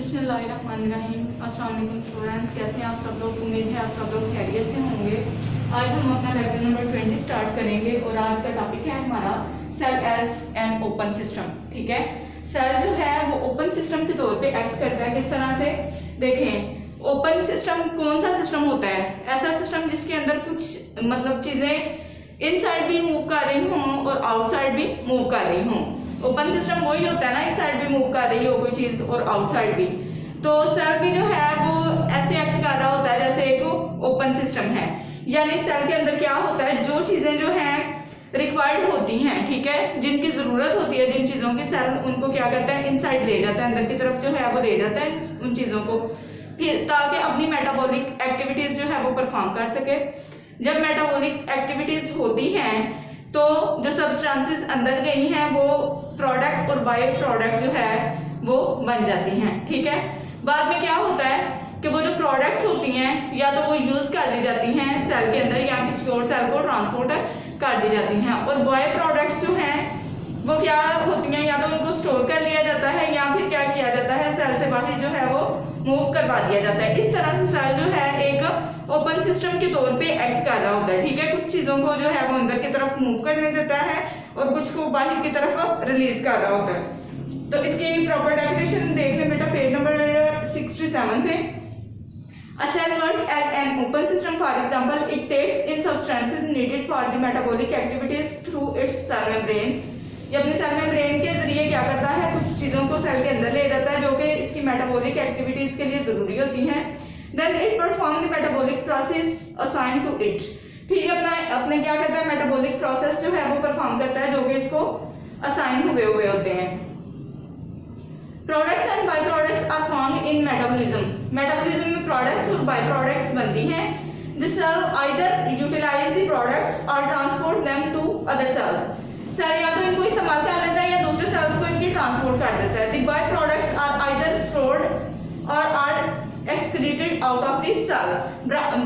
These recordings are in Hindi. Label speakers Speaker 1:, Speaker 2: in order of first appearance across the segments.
Speaker 1: बिस्मिल्लाहिर्रहमानिर्रहीम। अस्सलाम वालेकुम स्टूडेंट, कैसे हैं आप सब लोग। उम्मीद है आप सब लोग खैरियत से होंगे। आज हम अपना लेक्चर नंबर 20 स्टार्ट करेंगे और आज का टॉपिक है हमारा cell as an open system. ठीक है, सेल जो है वो ओपन सिस्टम के तौर पे एक्ट करता है। किस तरह से देखें, ओपन सिस्टम कौन सा सिस्टम होता है? ऐसा सिस्टम जिसके अंदर कुछ मतलब चीजें इनसाइड भी मूव कर रही हों और आउटसाइड भी मूव कर रही हों। ओपन सिस्टम वही होता है ना, इनसाइड भी मूव कर रही हो कोई चीज और आउटसाइड भी। तो सेल भी जो है वो ऐसे एक्ट कर रहा होता है जैसे एक ओपन सिस्टम है। यानी सेल के अंदर क्या होता है, जो चीजें जो हैं रिक्वायर्ड होती हैं, ठीक है, जिनकी जरूरत होती है जिन चीजों की, सेल उनको क्या करता है, इनसाइड ले जाता है, अंदर की तरफ जो है वो ले जाता है उन चीजों को, फिर ताकि अपनी मेटाबॉलिक एक्टिविटीज जो है वो परफॉर्म कर सके। जब मेटाबॉलिक एक्टिविटीज होती हैं तो जो सब्सटेंसेस अंदर गई हैं वो प्रोडक्ट और बाय प्रोडक्ट जो है वो बन जाती हैं। ठीक है, बाद में क्या होता है कि वो जो प्रोडक्ट्स होती हैं या तो वो यूज कर ली जाती हैं सेल के अंदर या किसी और सेल को ट्रांसपोर्ट कर दी जाती हैं, और बाय प्रोडक्ट्स जो हैं वो क्या होती हैं, या तो उनको स्टोर कर लिया जाता है या फिर क्या किया जाता है, सेल से बाहर जो है वो मूव करवा दिया जाता है। इस तरह से सेल जो है एक ओपन सिस्टम के तौर पे एक्ट कर रहा होता है। ठीक है, कुछ चीजों को जो है वो अंदर की तरफ मूव करने देता है और कुछ को बाहर की तरफ रिलीज कर रहा होता है। तो इसकी प्रॉपर डेफिनेशन देख लें बेटा पेज नंबर 67 पे। A cell works as an open system. For example, it takes in substances needed for the metabolic activities through its cell membrane. ये अपने सेल मेम्ब्रेन के जरिए क्या करता है, कुछ चीजों को सेल के अंदर ले जाता है जो कि इसकी मेटाबॉलिक एक्टिविटीज के लिए जरूरी होती हैं। Then it performs the metabolic process assigned to it. फिर ये अपने क्या करता है, मेटाबॉलिक प्रोसेस जो है वो परफॉर्म करता है जो कि इसको असाइन हुए होते हैं। Products and by products are found in metabolism. Metabolism में प्रोडक्ट्स और बाय प्रोडक्ट्स बनती हैं। The cell either utilize the products or transport them to other cells. Cell या तो इनको इस्तेमाल कर लेता है या दूसरे सेल्स को इनकी ट्रांसपोर्ट कर देता है। The by products are either stored or are excreted out of the cell.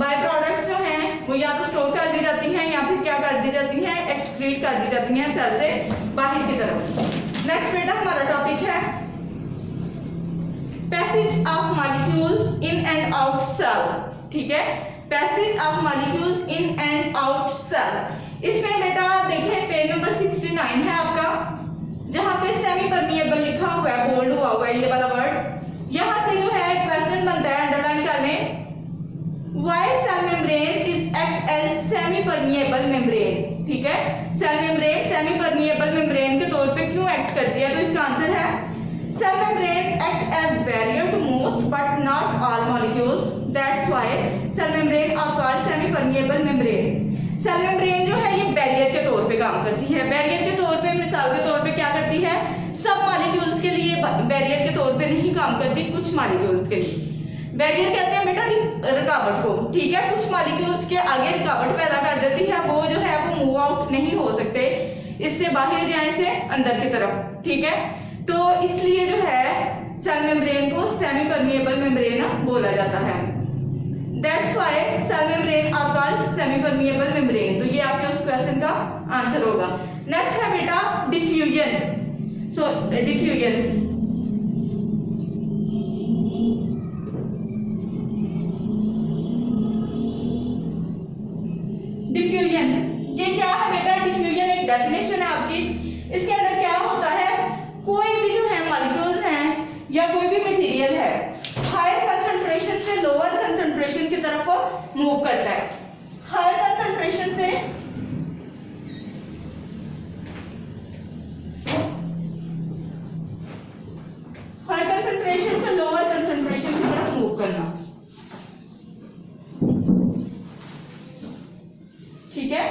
Speaker 1: By products जो हैं वो या तो स्टोर कर दी जाती हैं या फिर क्या कर दी जाती हैं, एक्सक्रीट कर दी जाती हैं सेल से बाहर की तरफ। नेक्स्ट बेटा हमारा टॉपिक है passage of molecules in and out cell. ठीक है, passage of molecules in and out cell. इसमें बेटा देखें पेज नंबर 69 है आपका, जहां पे सेमी परमिएबल लिखा हुआ है, बोल्ड हुआ है ये वाला वर्ड। यहां से जो है क्वेश्चन बनता है, अंडरलाइन कर लें, why cell membrane is act as semi permeable membrane. ठीक है, cell membrane semi permeable membrane के तौर पे क्यों एक्ट करती है? तो इसका आंसर है cell membrane act as barrier to most but not all molecules. That's why cell membrane are called semi permeable membrane. Cell membrane जो है ये बैरियर के तौर पे काम करती है। बैरियर के तौर पे, मिसाल के तौर पे क्या करती है, सब मॉलिक्यूल्स के लिए बैरियर के तौर पे नहीं काम करती, कुछ मॉलिक्यूल्स के लिए। बैरियर कहते हैं बेटा रुकावट को। ठीक है, कुछ मॉलिक्यूल्स के आगे रुकावट पैदा कर देती है, वो जो है वो मूव आउट नहीं हो सकते इससे बाहर जाए से अंदर की तरफ। ठीक है, तो इसलिए जो है सेल मेम्ब्रेन को सेमी परमिएबल मेम्ब्रेन बोला जाता है। That's why cell membrane are called semi permeable membrane. तो ये आपके उस क्वेश्चन का आंसर होगा। नेक्स्ट है बेटा डिफ्यूजन। सो डिफ्यूजन, डिफ्यूजन ये क्या है बेटा? डिफ्यूजन एक डेफिनेशन है आपकी। इसके अंदर क्या होता है, कोई भी जो है मॉलिक्यूल हैं या कोई भी मटेरियल है हायर कंसंट्रेशन से लोअर कंसंट्रेशन की तरफ मूव करता है। हायर कंसंट्रेशन से लोअर कंसंट्रेशन की तरफ मूव करना। ठीक है,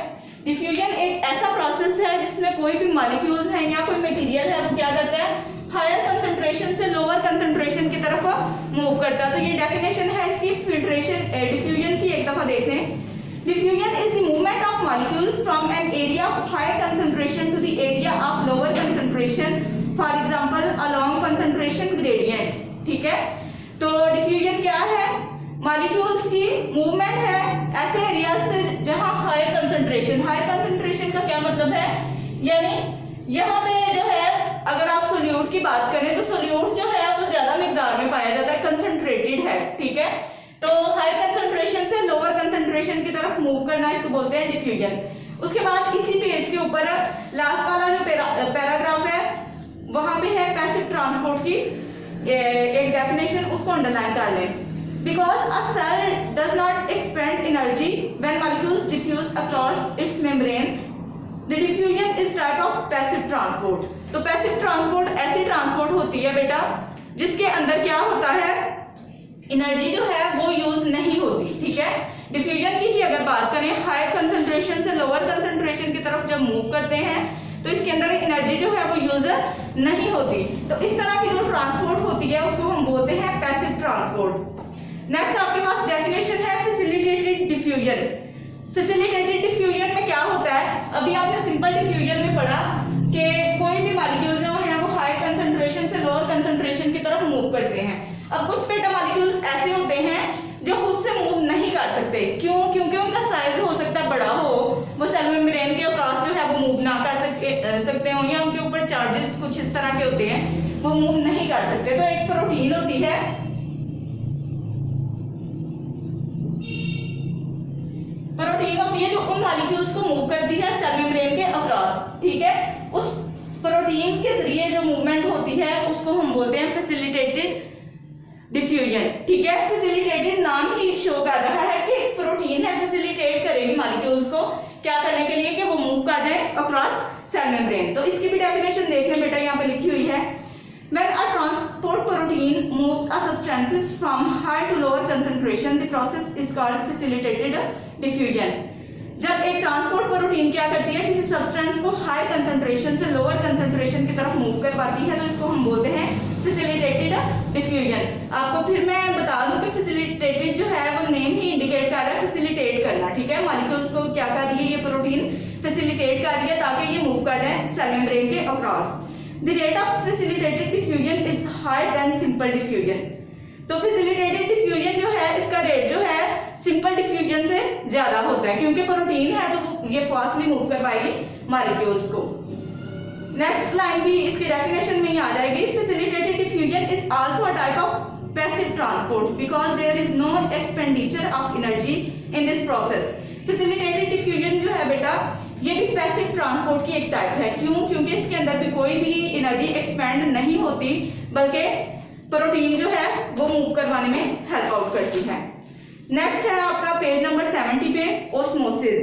Speaker 1: डिफ्यूजन एक ऐसा प्रोसेस है जिसमें कोई भी मॉलिक्यूल्स हैं या कोई मटेरियल है वो क्या करता है, हायर कंसंट्रेशन से लोअर कंसंट्रेशन की तरफ मूव करता है। तो ये डेफिनेशन है इसकी फिल्ट्रेशन डिफ्यूजन की, एक दफा देखते हैं। Diffusion is the movement of molecule from an area of higher concentration to the area of lower concentration, for example along concentration gradient. ठीक है, तो डिफ्यूजन क्या है, मॉलिक्यूल्स की मूवमेंट है ऐसे एरिया से जहां हायर कंसंट्रेशन का क्या मतलब है, यानी यहाँ पे जो है अगर आप सोल्यूट की बात करें तो सोल्यूट जो है वो ज्यादा मिकदार मात्रा में पाया जाता है, कंसंट्रेटेड है, ठीक है। तो हायर कंसंट्रेशन से लोअर कंसंट्रेशन की तरफ मूव करना, इसको बोलते हैं डिफ्यूजन। उसके बाद इसी पेज के ऊपर लास्ट वाला जो पैराग्राफ है वहां पे है पैसिव ट्रांसपोर्ट की एक डेफिनेशन, उसको अंडरलाइन कर लें। Because a cell does not expend energy when molecules diffuse across its membrane, the diffusion is type of passive transport. तो पैसिव ट्रांसपोर्ट ऐसी ट्रांसपोर्ट होती है बेटा जिसके अंदर क्या होता है, एनर्जी जो है वो यूज नहीं होती, ठीक है। डिफ्यूजन की ही अगर बात करें, हायर कंसंट्रेशन से लोअर कंसंट्रेशन की तरफ जब मूव करते हैं तो इसके अंदर एनर्जी जो है वो यूज नहीं होती। तो इस तरह की जो ट्रांसपोर्ट होती है उसको हम बोलते हैं पैसिव ट्रांसपोर्ट। नेक्स्ट आपके पास डेफिनेशन है फैसिलिटेटेड डिफ्यूजन। फैसिलिटेटेड डिफ्यूजन में क्या होता है, अभी आपने सिंपल डिफ्यूजन में पढ़ा कि कोई भी मॉलिक्यूल जो है वो हाई कंसंट्रेशन से लोअर कंसंट्रेशन की तरफ मूव करते हैं। अब कुछ बेटा मॉलिक्यूल्स ऐसे होते हैं जो खुद से मूव नहीं कर सकते, क्यों? क्योंकि उनका साइज हो सकता है बड़ा हो, वो सेल मेम्ब्रेन के अक्रॉस जो है वो मूव ना कर सकते हो, या उनके ऊपर चार्जेस कुछ इस तरह के होते हैं, वो मूव नहीं कर सकते। तो एक प्रोटीन होती है, जो उन मॉलिक्यूल्स को मूव करती है सेल मेम्ब्रेन के अक्रॉस, ठीक है। उस प्रोटीन के जरिए जो मूवमेंट होती है उसको हम बोलते हैं फैसिलिटेटेड डिफ्यूजन, ठीक है। फैसिलिटेटेड नाम ही शो कर रहा है कि प्रोटीन है, फैसिलिटेट करेगी मॉलिक्यूल्स को क्या करने के लिए कि वो मूव कर जाए अक्रॉस सेल मेम्ब्रेन। तो इसकी भी डेफिनेशन देख लें बेटा, यहाँ पे लिखी हुई है, when a transport protein moves a substances from high to lower concentration, the process is called facilitated diffusion। जब एक ट्रांसपोर्ट प्रोटीन क्या करती है, किसी सब्सटेंस को हाई कंसंट्रेशन से लोअर कंसंट्रेशन की तरफ मूव कर पाती है, तो इसको हम बोलते हैं फैसिलिटेटेड डिफ्यूजन। आपको फिर मैं बता दूं कि फैसिलिटेटेड जो है वो नेम ही इंडिकेट कर रहा है फैसिलिटेट करना, ठीक है। मॉलिक्यूल्स को क्या कर रही है ये प्रोटीन, फैसिलिटेट कर रही है ताकि ये मूव कर जाए सेल मेम्ब्रेन के across. The rate of facilitated diffusion is higher than simple diffusion। तो facilitated diffusion जो है इसका रेट जो है सिंपल डिफ्यूजन से ज्यादा होता है, क्योंकि प्रोटीन है तो ये फास्टली मूव कर पाएगी मॉलिक्यूल्स को। नेक्स्ट लाइन भी इसकी डेफिनेशन में ही आ जाएगी, facilitated diffusion is also a type of passive transport because there is no expenditure of energy in this process। facilitated diffusion जो है बेटा ये भी पैसिव ट्रांसपोर्ट की एक टाइप है, क्यों? क्योंकि इसके अंदर भी कोई भी एनर्जी एक्सपेंड नहीं होती, बल्कि प्रोटीन जो है वो मूव करवाने में हेल्प आउट करती है। नेक्स्ट है आपका पेज नंबर 70 पे ओस्मोसिस।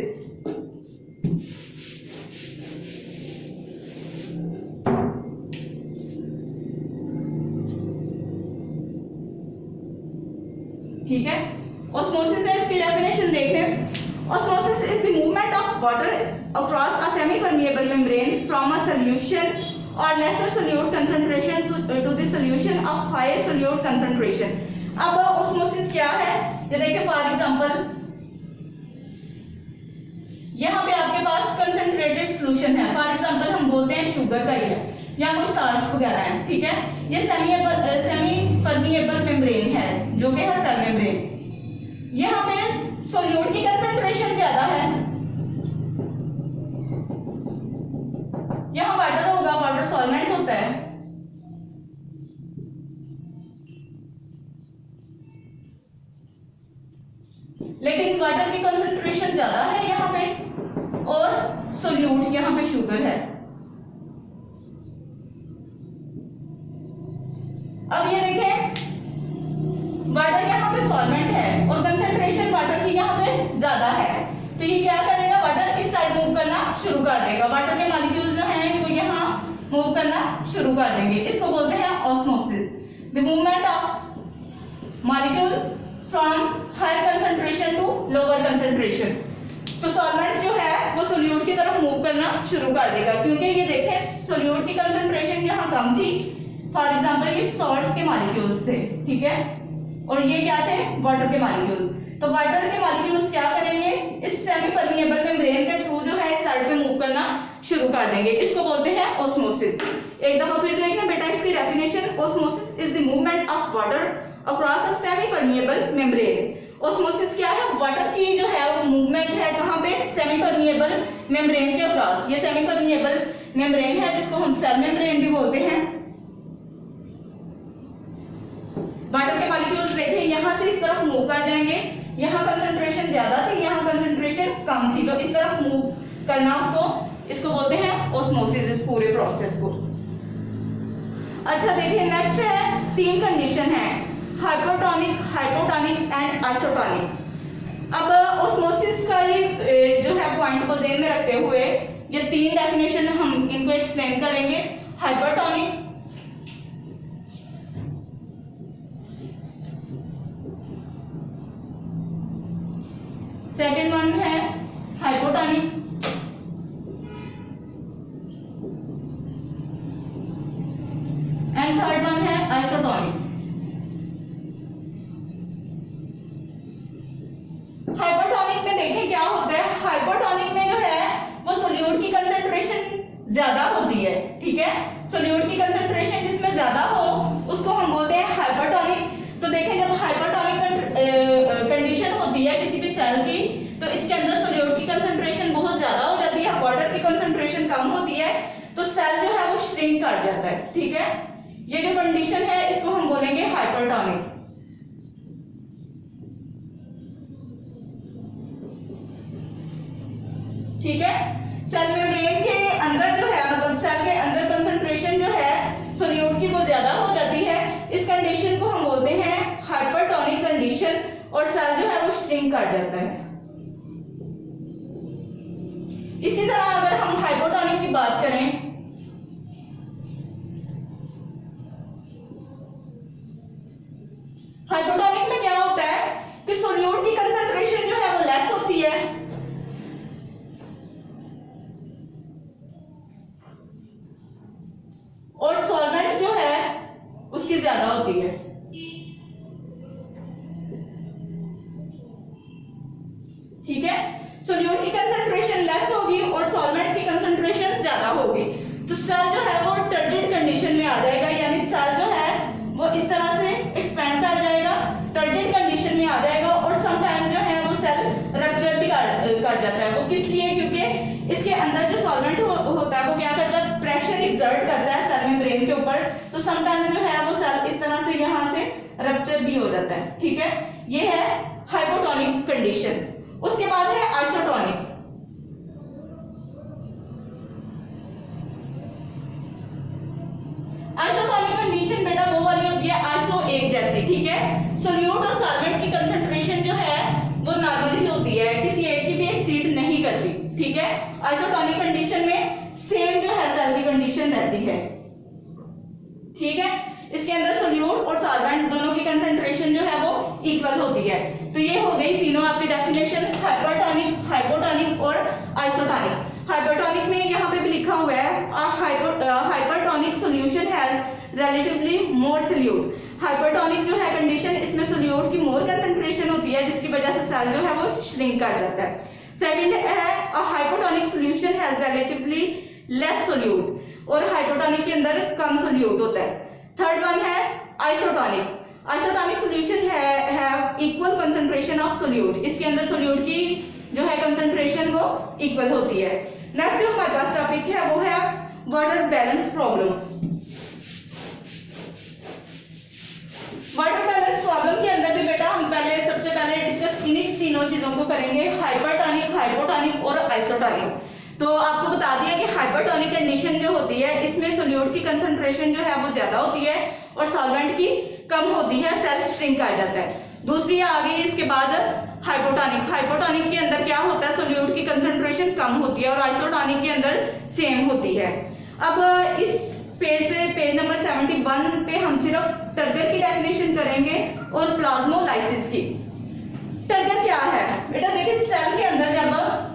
Speaker 1: ठीक है, ओस्मोसिस है, इसकी डेफिनेशन देख लें। Osmosis is the movement of water across a semi-permeable membrane from a solution or lesser solute concentration to the solution of higher solute concentration। अब osmosis क्या है, ये देखिए फॉर एग्जांपल यहाँ पे आपके पास कंसंट्रेटेड सॉल्यूशन है, फॉर एग्जांपल हम बोलते हैं शुगर का ये या कोई साल्ट्स वगैरह है, ठीक है। ये सेमी परमिएबल मेम्ब्रेन है जो कि है सेल मेम्ब्रेन। यहाँ पे सोल्यूट की कंसंट्रेशन ज्यादा है, यहाँ वाटर होगा, वाटर सॉल्वेंट होता है, लेकिन वाटर की कंसंट्रेशन ज्यादा है यहाँ पे और सोल्यूट यहाँ पे शुगर है। अब ये देखें वाटर यहाँ पे सॉल्वेंट है और कंसंट्रेशन वाटर की यहाँ पे ज्यादा है, तो ये क्या करेगा, वाटर इस साइड मूव करना शुरू कर देगा, वाटर के मॉलिक्यूल जो हैं वो यहाँ मूव करना शुरू कर देंगे। इसको बोलते हैं osmosis, the movement of molecule from higher concentration to lower concentration. तो सॉल्वेंट जो है वो सोल्यूट की तरफ मूव करना शुरू कर देगा, क्योंकि ये देखें सोल्यूट की कंसंट्रेशन यहाँ कम थी, फॉर एग्जाम्पल ये सॉल्ट्स के मॉलिक्यूल्स थे, ठीक है, और ये क्या थे, वाटर के मॉलिक्यूल। तो वाटर के मॉलिक्यूल्स क्या करेंगे, इस सेमी परमिएबल मेम्ब्रेन के थ्रू जो है इस साइड पे मूव करना शुरू कर देंगे, इसको बोलते हैं ऑस्मोसिस। एक दफा फिर देखना बेटा इसकी definition, osmosis is the movement of water across a semi permeable membrane. Osmosis क्या है, वाटर की जो है वो मूवमेंट है कहाँ पे, सेमी परमिएबल मेम्ब्रेन के अक्रॉस। ये सेमी परमिएबल मेम्ब्रेन है जिसको हम सेल मेम्ब्रेन भी बोलते हैं। वाटर के मॉलिक्यूल्स देखें यहाँ से इस तरफ मूव कर जाएंगे, यहाँ कंसंट्रेशन ज्यादा थी, यहाँ कंसंट्रेशन कम थी, तो इस तरफ मूव करना इसको बोलते हैं ऑस्मोसिस, इस पूरे प्रोसेस को। अच्छा देखिए नेक्स्ट है, 3 कंडीशन है, हाइपोटोनिक, हाइपोटोनिक एंड आइसोटोनिक। अब ऑस्मोसिस का ये जो है पॉइंट को ध्यान में रखते हुए ये 3 डेफिनेशन हम इनको एक्सप्लेन करेंगे। हाइपोटोनिक, सेकेंड वन है हाइपोटोनिक, एंड थर्ड वन है आइसोटोनिक। हाइपोटोनिक में देखें क्या होता है, हाइपोटोनिक में जो है वो सोल्यूट की कंसंट्रेशन ज्यादा होती है, ठीक है, सोल्यूट की कंसंट्रेशन जिसमें ज्यादा हो उसको हम बोलते हैं हाइपोटोनिक। तो देखें जब हाइपोटोनिक कंडीशन होती है किसी भी सेल की तो इसके अंदर सोल्यूट की कंसंट्रेशन बहुत ज्यादा हो जाती है, वाटर की कंसंट्रेशन कम होती है, तो सेल जो है वो श्रिंक कर जाता है, ठीक है। ये जो कंडीशन है इसको हम बोलेंगे हाइपोटोनिक। ठीक है, सेल मेम्ब्रेन के अंदर जो है मतलब सेल के अंदर कंसंट्रेशन जो है सोल्यूट की वो ज्यादा हो जाती है, इस कंडीशन को हम बोलते हैं हाइपरटोनिक कंडीशन, और सेल जो है वो श्रिंक कर जाता है। इसी तरह अगर हम हाइपोटोनिक की बात करें, हाइपोटोनिक में क्या होता है कि सोल्यूट की कंसंट्रेशन जो है वो लेस होती है, और सॉल्वेंट जो है उसकी ज्यादा होती है। ठीक है, सोल्यूट की कंसंट्रेशन लेस होगी और सॉल्वेंट की कंसंट्रेशन ज्यादा होगी, तो सेल जो है वो टर्जिड कंडीशन में आ जाएगा, यानी सेल जो है वो इस तरह से एक्सपेंड कर जाएगा, टर्जिड कंडीशन में आ जाएगा, और समटाइम्स जो है वो सेल रप्चर भी कर जाता है। वो किस लिए? क्योंकि इसके अंदर जो सॉल्वेंट होता है वो क्या करता है, प्रेशर एक्सर्ट करता है सेल मेम्ब्रेन के ऊपर, तो समटाइम्स जो है वो सेल इस तरह से यहाँ से रप्चर भी हो जाता है। ठीक है, ये है हाइपोटोनिक कंडीशन। उसके बाद है आइसोटोनिक। आइसोटोनिक कंडीशन बेटा वो वाली होती है आइसो एक जैसी, ठीक है, सोल्यूट और सॉल्वेंट की कंसंट्रेशन जो है वो नॉर्मली होती है, किसी एक की भी एक्सीड नहीं करती। ठीक है, आइसोटोनिक कंडीशन में सेम जो है सेल की कंडीशन रहती है। ठीक है, इसके अंदर सोल्यूट और सॉल्वेंट दोनों की कंसंट्रेशन जो है वो इक्वल होती है। तो ये हो गई तीनों आपकी डेफिनेशन, हाइपरटोनिक, हाइपोटोनिक और आइसोटोनिक। हाइपरटोनिक में यहाँ पे भी लिखा हुआ है hypertonic solution has relatively more solute. Hypertonic जो है कंडीशन, इसमें सोल्यूट की मोर कंसंट्रेशन होती है, जिसकी वजह से सेल जो है वो श्रिंक कर जाता है। सेकंड है hypotonic solution has relatively less solute, और हाइपोटोनिक के अंदर कम सोल्यूट होता है। थर्ड वन है isotonic. Isotonic solution have equal concentration of solute, इसके अंदर सोल्यूट की जो है कंसंट्रेशन वो इक्वल होती है। नेक्स्ट जो हमारे पास टॉपिक है वो है water balance problem. Water balance problem के अंदर भी बेटा हम सबसे पहले डिस्कस इन्हीं तीनों चीजों को करेंगे, हाइपरटोनिक, हाइपोटोनिक और आइसोटोनिक। तो आपको बता दिया कि हाइपरटोनिक कंडीशन जो होती है इसमें सोल्यूट की कंसंट्रेशन जो है वो ज्यादा होती है और सॉल्वेंट की कम होती है, सेल श्रिंक कर जाता है। दूसरी आ गई इसके बाद हाइपोटोनिक। हाइपोटोनिक के अंदर क्या होता है, सोल्यूट की कंसंट्रेशन कम होती है, और आइसोटोनिक के अंदर सेम होती है। अब इस पेज पे, पेज नंबर 71 पे हम सिर्फ टर्गर की डेफिनेशन करेंगे और प्लाज्मोलाइसिस की। टर्गर क्या है बेटा, देखिए सेल के अंदर जब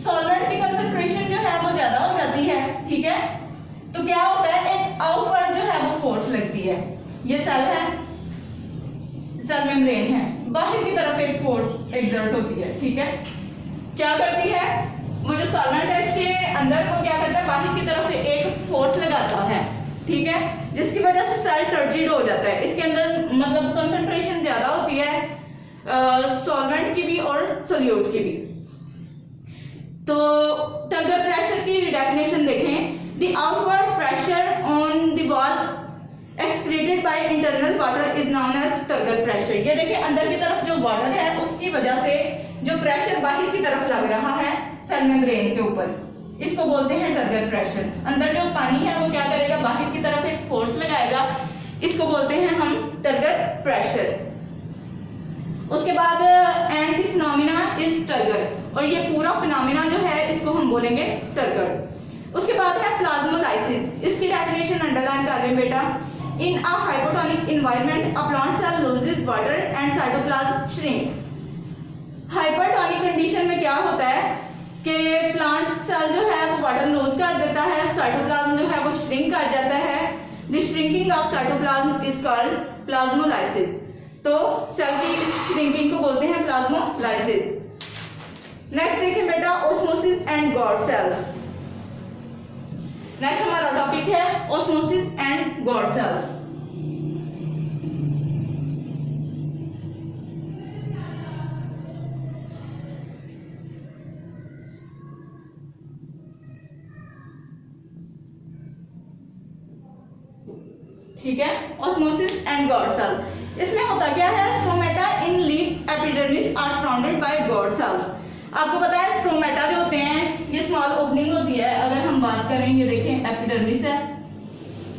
Speaker 1: सॉल्वेंट की कंसंट्रेशन जो है वो ज्यादा हो जाती है, ठीक है, तो क्या होता है, एक आउटवर्ड जो है वो फोर्स लगती है। ये सेल है, सेल मेम्ब्रेन है, बाहर की तरफ एक फोर्स एक्सर्ट होती है। ठीक है, क्या करती है, वो जो सॉल्वेंट है इसके अंदर वो क्या करता है, बाहर की तरफ एक फोर्स लगाता है, ठीक है, जिसकी वजह से सेल टर्जिड हो जाता है। इसके अंदर मतलब कंसंट्रेशन ज्यादा होती है सॉल्वेंट की भी और सोल्यूट की भी। तो टर्गर प्रेशर की डेफिनेशन देखें, the outward pressure on the wall excreted by water is known as turgor pressure. ये देखिए अंदर की तरफ जो वाटर है उसकी वजह से जो प्रेशर बाहर की तरफ लग रहा है सेल मेम्ब्रेन के ऊपर, इसको बोलते हैं टर्गर प्रेशर। अंदर जो पानी है वो क्या करेगा, बाहर की तरफ एक फोर्स लगाएगा, इसको बोलते हैं हम टर्गर प्रेशर। उसके बाद and the phenomena is turgor, और ये पूरा फिनोमिना जो है इसको हम बोलेंगे टर्गर। उसके बाद है प्लाज्मोलाइसिस, इसकी डेफिनेशन अंडरलाइन कर लें बेटा। In a hypotonic environment a plant cell loses water and cytoplasm shrink. Hypertonic condition में क्या होता है कि प्लांट सेल जो है वो वाटर लूज कर देता है, साइटोप्लाज्म जो है वो श्रिंक कर जाता है। The shrinking of cytoplasm is called plasmolysis. तो सेल की इस श्रिंकिंग को बोलते हैं प्लाज्मोलाइसिस। नेक्स्ट देखें बेटा osmosis and guard cells. Next हमारा टॉपिक है ऑस्मोसिस एंड गॉड सेल्स। ठीक है, ऑस्मोसिस एंड गॉड सेल। इसमें होता क्या है, stomata in leaf epidermis are surrounded by guard cells. आपको पता है स्ट्रोमेटा जो होते हैं ये स्मॉल ओपनिंग होती है। अगर हम बात करें, ये देखें एपिडर्मिस है,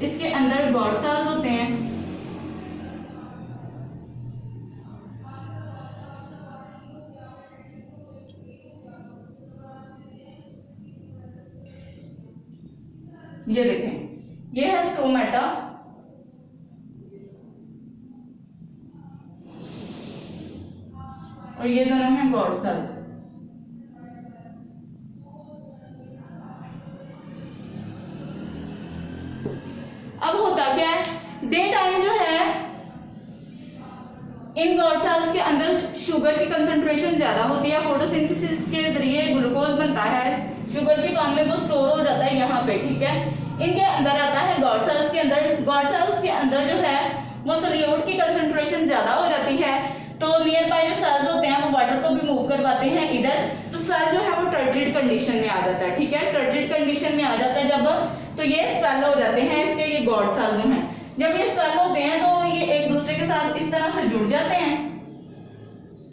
Speaker 1: इसके अंदर गॉड सेल्स होते हैं। ये देखें, ये है स्ट्रोमेटा, और ये दोनों हैं गॉड सेल। अब होता क्या है, डे टाइम जो है इन गॉड सेल्स के अंदर शुगर की कंसंट्रेशन ज्यादा होती है, फोटोसिंथेसिस के जरिए ग्लूकोज बनता है, शुगर की फॉर्म में वो स्टोर हो जाता है यहाँ पे। ठीक है, इनके अंदर आता है गॉड सेल्स के अंदर। गॉड सेल्स के अंदर जो है वो सोल्यूट की कंसंट्रेशन ज्यादा हो जाती है, तो नियर बाय जो सेल्स होते हैं वो वाटर को भी मूव करवाते हैं इधर, तो सेल जो है वो टर्जिड कंडीशन में आ जाता है। ठीक है, टर्जिड कंडीशन में आ जाता है जब, तो ये स्वेल हो जाते हैं इसके, ये गॉड सेल जो हैं। जब ये स्वेल होते हैं तो ये एक दूसरे के साथ इस तरह से जुड़ जाते हैं।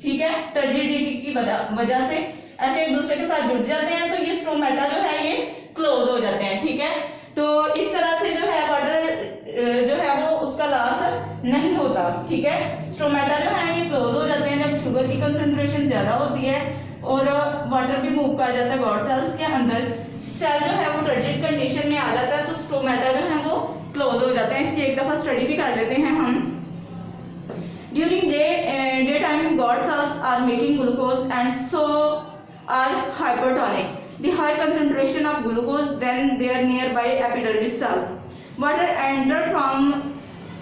Speaker 1: ठीक है, टर्जिडिटी की वजह से ऐसे एक दूसरे के साथ जुड़ जाते हैं, तो ये स्ट्रोमेटा जो है ये क्लोज हो जाते हैं। ठीक है, तो इस तरह से जो है वाटर जो है वो उसका लॉस नहीं होता। ठीक है, स्ट्रोमेटा जो है ये क्लोज हो जाते हैं जब शुगर की कंसंट्रेशन ज्यादा होती है और वाटर भी मूव कर जाता है गॉड सेल्स के अंदर, सेल जो है वो टर्जिड कंडीशन में आ जाता है, तो स्ट्रोमेटा जो है वो क्लोज हो जाते हैं। इसकी एक दफा स्टडी भी कर लेते हैं हम। During day time guard cells are making glucose and so are hypertonic. The high concentration of glucose than their nearby epidermis cell. Water enter from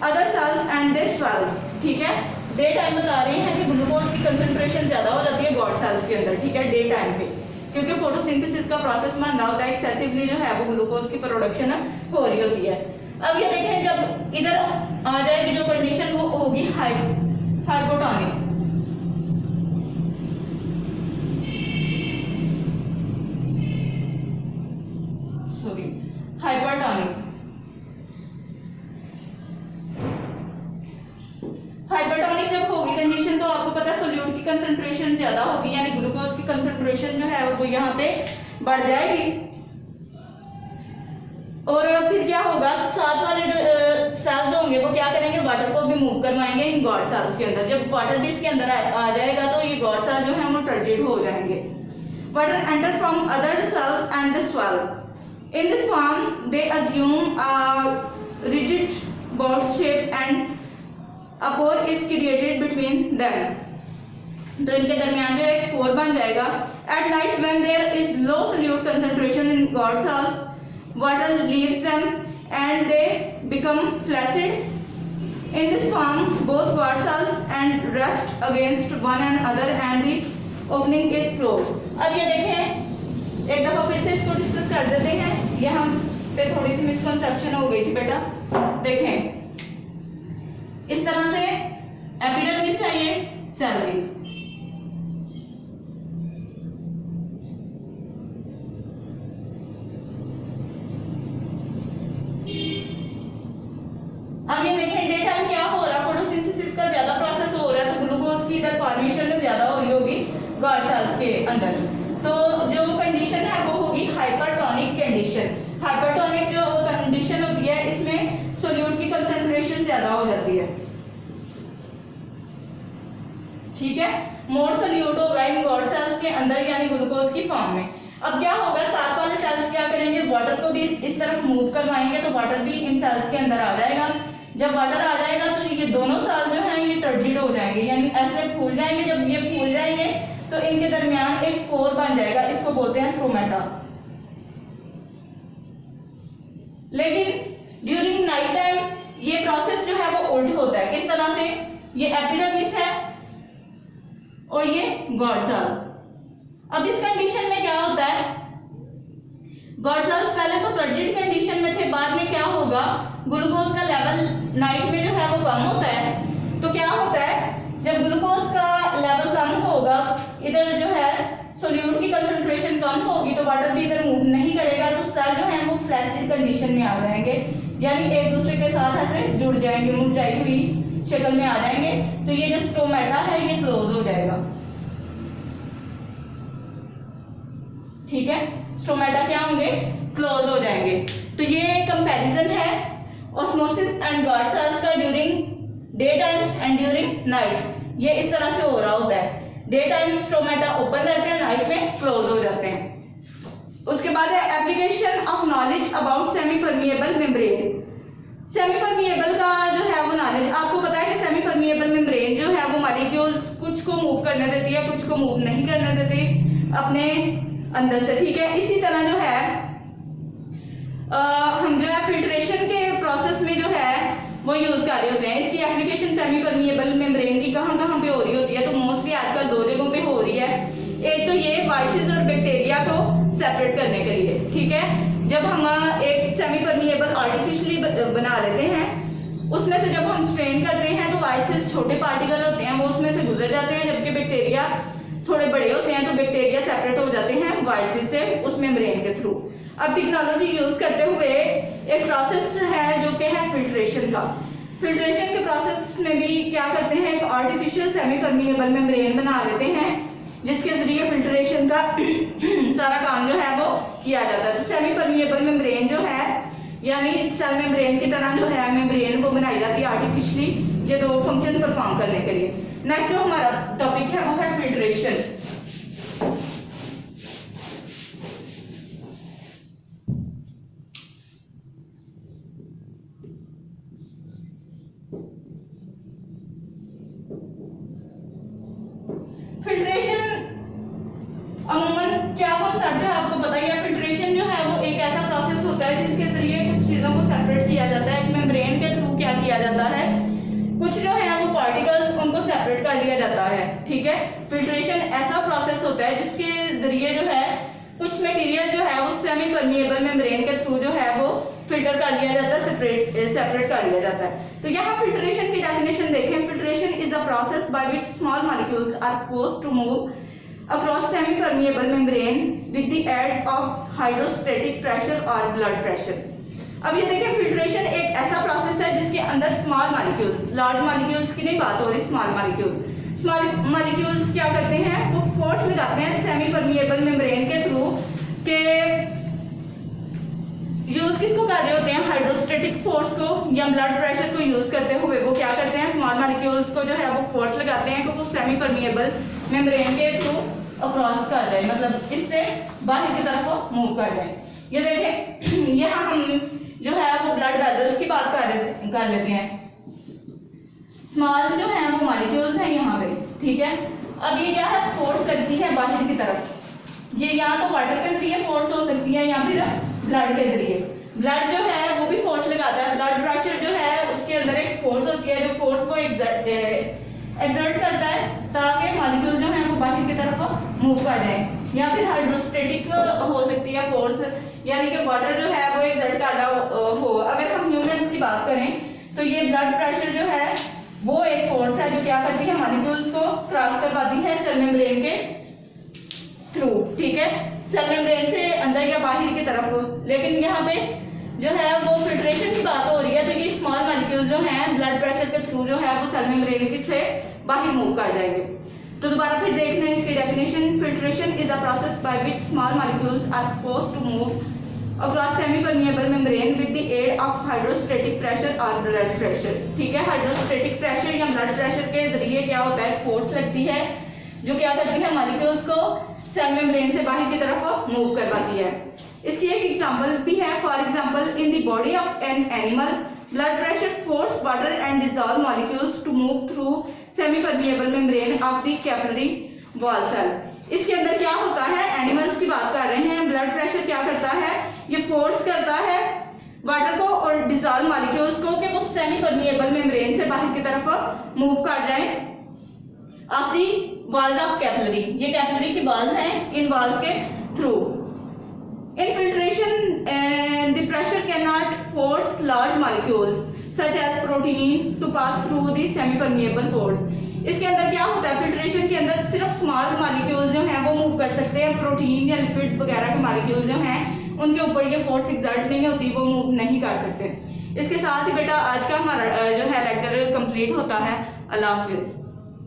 Speaker 1: other cells and they swell. ठीक है, डे टाइम बता रहे हैं कि ग्लूकोज की कंसंट्रेशन ज्यादा हो जाती है गॉड सेल्स के अंदर। ठीक है, डे टाइम पे, क्योंकि फोटोसिंथेसिस का प्रोसेस मान रहा होता है, एक्सेसिवली जो है वो ग्लूकोज की प्रोडक्शन हो रही होती है। अब ये देखें, जब इधर आ जाएगी जो कंडीशन वो होगी हाइपोटोनिक। हाइपरटोनिक। हाइपरटोनिक जब होगी कंडीशन तो आपको पता है सोल्यूट की कंसंट्रेशन ज्यादा होगी, यानी ग्लूकोज की कंसंट्रेशन जो है वो यहाँ पे बढ़ जाएगी। और फिर क्या होगा, साथ वाले जो सेल्स होंगे वो क्या करेंगे, वाटर को भी मूव करवाएंगे इन गॉड सेल्स के अंदर। जब वाटर भी इसके अंदर आ जाएगा तो ये गॉड सेल जो है वो टर्जिड हो जाएंगे। Water enter from other sales and the swell. In this form, they assume a rigid ball shape and a pore is created between them. तो इनके दरमियान जो एक पोर बन जाएगा। At night, when there is low solute concentration in God cells, water leaves them and they become flaccid. In this form, both God cells and rest against one another and the opening is closed. अब ये देखें, एक दफा फिर से इसको डिस्कस कर देते हैं। ये हम पे थोड़ी सी मिसकंसेप्शन हो गई थी बेटा। देखें, इस तरह से एपिडर्मिस है ये सेल दी, अब ये देखें डे टाइम क्या हो रहा है, अंदर। तो जो कंडीशन है वो होगी हाइपरटोनिक कंडीशन। हाइपरटोनिक जो कंडीशन होती है इसमें सोल्यूट की कंसंट्रेशन ज्यादा हो जाती है, ठीक है। मोर सोल्यूट होगा इन गॉड सेल्स के अंदर यानी ग्लूकोज की फॉर्म में। अब क्या होगा, साथ वाले सेल्स क्या करेंगे, वाटर को भी इस तरफ मूव करवाएंगे तो वाटर भी इन सेल्स के अंदर आ जाएगा। जब वाटर आ जाएगा तो ये दोनों सेल जो हैं ये टर्जिड हो जाएंगे यानी ऐसे फूल जाएंगे। जब ये फूल जाएंगे तो इनके दरमियान एक कोर बन जाएगा, इसको बोलते हैं स्ट्रोमेटा। लेकिन ड्यूरिंग नाइट टाइम ये प्रोसेस जो है वो उल्ट होता है। किस तरह से, ये एपिडर्मिस है और ये गॉड सेल। अब इस कंडीशन में क्या होता है, गॉड सेल्स पहले तो टर्जिड कंडीशन में थे, बाद में क्या होगा, ग्लूकोज का लेवल नाइट में जो है वो कम होता है। तो क्या होता है, जब ग्लूकोज का लेवल कम होगा, इधर जो है सोल्यूट की कंसंट्रेशन कम होगी तो वाटर भी इधर मूव नहीं करेगा, तो सेल जो है वो फ्लैसिड कंडीशन में आ जाएंगे यानी एक दूसरे के साथ ऐसे जुड़ जाएंगे, मुरझाई हुई शक्ल में आ जाएंगे। तो ये जो स्टोमेटा है ये क्लोज हो जाएगा, ठीक है। स्टोमेटा क्या होंगे, क्लोज हो जाएंगे। तो ये कंपैरिजन है ऑस्मोसिस एंड गॉड सेल्स का during day time and during night. ये इस तरह से हो रहा होता है, डे टाइम स्टोमेटा ओपन रहते हैं, नाइट में क्लोज हो जाते हैं। उसके बाद है application of knowledge about semi permeable membrane. Semi permeable का जो है वो नॉलेज, आपको पता है कि सेमी परमिएबल मेम्ब्रेन जो है वो मॉलिक्यूल्स कुछ को मूव करने देती है, कुछ को मूव नहीं करने देती अपने अंदर से, ठीक है। इसी तरह जो है हम जो है फिल्ट्रेशन के प्रोसेस में जो है वो यूज कर रहे होते हैं। इसकी एप्लीकेशन सेमी परमिएबल मेम्ब्रेन की कहाँ कहाँ पे हो रही होती है, तो मोस्टली आजकल दो जगहों पे हो रही है। एक तो ये वायरसेस और बैक्टीरिया को सेपरेट करने के लिए, ठीक है। जब हम एक सेमी परमिएबल आर्टिफिशियली बना लेते हैं, उसमें से जब हम स्ट्रेन करते हैं तो वायरसेस छोटे पार्टिकल होते हैं वो उसमें से गुजर जाते हैं, जबकि बैक्टीरिया थोड़े बड़े होते हैं तो बैक्टीरिया सेपरेट हो जाते हैं वायरसेस से उस मेम्ब्रेन के थ्रू। अब टेक्नोलॉजी यूज करते हुए एक प्रोसेस है जो कि है फिल्ट्रेशन का। फिल्ट्रेशन के प्रोसेस में भी क्या करते हैं, एक आर्टिफिशियल सेमी परमिएबल मेम्ब्रेन बना लेते हैं जिसके जरिए फिल्ट्रेशन का सारा काम जो है वो किया जाता है। तो सेमी परमिएबल मेम्ब्रेन जो है यानी सेल मेम्ब्रेन की तरह जो है मेम्ब्रेन को बनाई जाती है आर्टिफिशियली, ये दो फंक्शन परफॉर्म करने के लिए। नेक्स्ट जो हमारा टॉपिक है वो है फिल्ट्रेशन। फिल्ट्रेशन अमूमन क्या कॉन्सेप्ट है आपको पता ही है। फिल्ट्रेशन जो है वो एक ऐसा प्रोसेस होता है जिसके जरिए कुछ चीजों को सेपरेट किया जाता है। एक मेम्ब्रेन के थ्रू क्या किया जाता है, कुछ जो है वो पार्टिकल्स उनको सेपरेट कर लिया जाता है, ठीक है। फिल्ट्रेशन ऐसा प्रोसेस होता है जिसके जरिए जो है कुछ मटेरियल जो है वो सेमी परमिएबल मेम्ब्रेन के थ्रू जो है वो फिल्टर कर लिया जाता है, सेपरेट कर लिया जाता है। तो यहाँ फिल्ट्रेशन की डेफिनेशन देखें, filtration is a process by which small molecules are forced to move across semi-permeable membrane with the aid of hydrostatic pressure or blood pressure। अब ये देखें फिल्ट्रेशन एक ऐसा प्रोसेस है जिसके अंदर स्मॉल मॉलिक्यूल्स, लार्ज मॉलिक्यूल्स की नहीं बात हो रही, स्मॉल मॉलिक्यूल्स क्या करते हैं, वो फोर्स लगाते हैं सेमी परमिएबल मेम्ब्रेन के थ्रू के यूज किसको कर रहे होते हैं, हाइड्रोस्टेटिक फोर्स को या ब्लड प्रेशर को यूज करते हुए वो क्या करते हैं, स्मॉल मॉलिक्यूल्स को जो है वो फोर्स लगाते हैं कि वो सेमी परमिएबल मेम्ब्रेन के थ्रू अक्रॉस कर जाए, मतलब इससे बाहर की तरफ मूव कर जाए। ये देखें यहाँ हम जो है वो ब्लड वेजल्स की बात कर लेते हैं। स्मॉल जो है वो मॉलिक्यूल्स हैं यहाँ पे, ठीक है। अब ये क्या है, फोर्स लगती है बाहर की तरफ, ये या तो वाटर के जरिए फोर्स हो सकती है या फिर ब्लड के जरिए। ब्लड जो है वो भी फोर्स लगाता है, ब्लड प्रेशर जो है उसके अंदर एक फोर्स होती है जो फोर्स को एक्सर्ट करता है ताकि मॉलिक्यूल जो है वो बाहर की तरफ मूव कर जाए, या फिर हाइड्रोस्टेटिक हो सकती है फोर्स, यानी कि वाटर जो है वो एक्सर्ट कर रहा हो। अगर हम ह्यूमंस की बात करें तो ये ब्लड प्रेशर जो है वो एक फोर्स है जो क्या करती है, मॉलिक्यूल्स को क्रॉस करवाती है सेल मेम्ब्रेन के थ्रू, ठीक है, सेल मेम्ब्रेन से अंदर या बाहर की तरफ। लेकिन यहाँ पे जो है वो फिल्ट्रेशन की बात हो रही है, तो ये स्मॉल मॉलिक्यूल जो हैं ब्लड प्रेशर के थ्रू जो है वो सेल मेम्ब्रेन से बाहर मूव कर जाएंगे। तो दोबारा फिर देखना है इसकी definition. Filtration is a process by which small molecules are forced to move across semi permeable membrane with the aid of hydrostatic pressure और ब्लड प्रेशर। ठीक है, हाइड्रोस्टैटिक प्रेशर या ब्लड प्रेशर के जरिए क्या होता है, फोर्स लगती है जो क्या करती है, मॉलिक्यूल्स को सेल मेम्ब्रेन से बाहर की तरफ मूव करवाती है। इसकी एक एग्जांपल भी है। For example, in the body of an animal blood pressure force water and dissolve molecules to move through semi permeable membrane of the capillary wall cell. इसके अंदर क्या होता है, एनिमल्स की बात कर रहे हैं, ब्लड प्रेशर क्या करता है, ये फोर्स करता है वाटर को और डिसॉल्व मॉलिक्यूल्स को कि वो सेमी परमिएबल मेम्ब्रेन से बाहर की तरफ मूव कर जाए of the walls of capillary. ये कैपिलरी की वॉल्स हैं, इन वॉल्स के through. In filtration the pressure can not force large molecules such as protein to pass through the semi permeable pores. इसके अंदर क्या होता है, फिल्ट्रेशन के अंदर सिर्फ स्मॉल मॉलिक्यूल्स जो हैं वो मूव कर सकते हैं, प्रोटीन या लिपिड्स वगैरह के मॉलिक्यूल जो हैं उनके ऊपर ये फोर्स एक्सर्ट नहीं होती, वो मूव नहीं कर सकते। इसके साथ ही बेटा आज का हमारा जो है लेक्चर कंप्लीट होता है। अल्लाह हाफिज।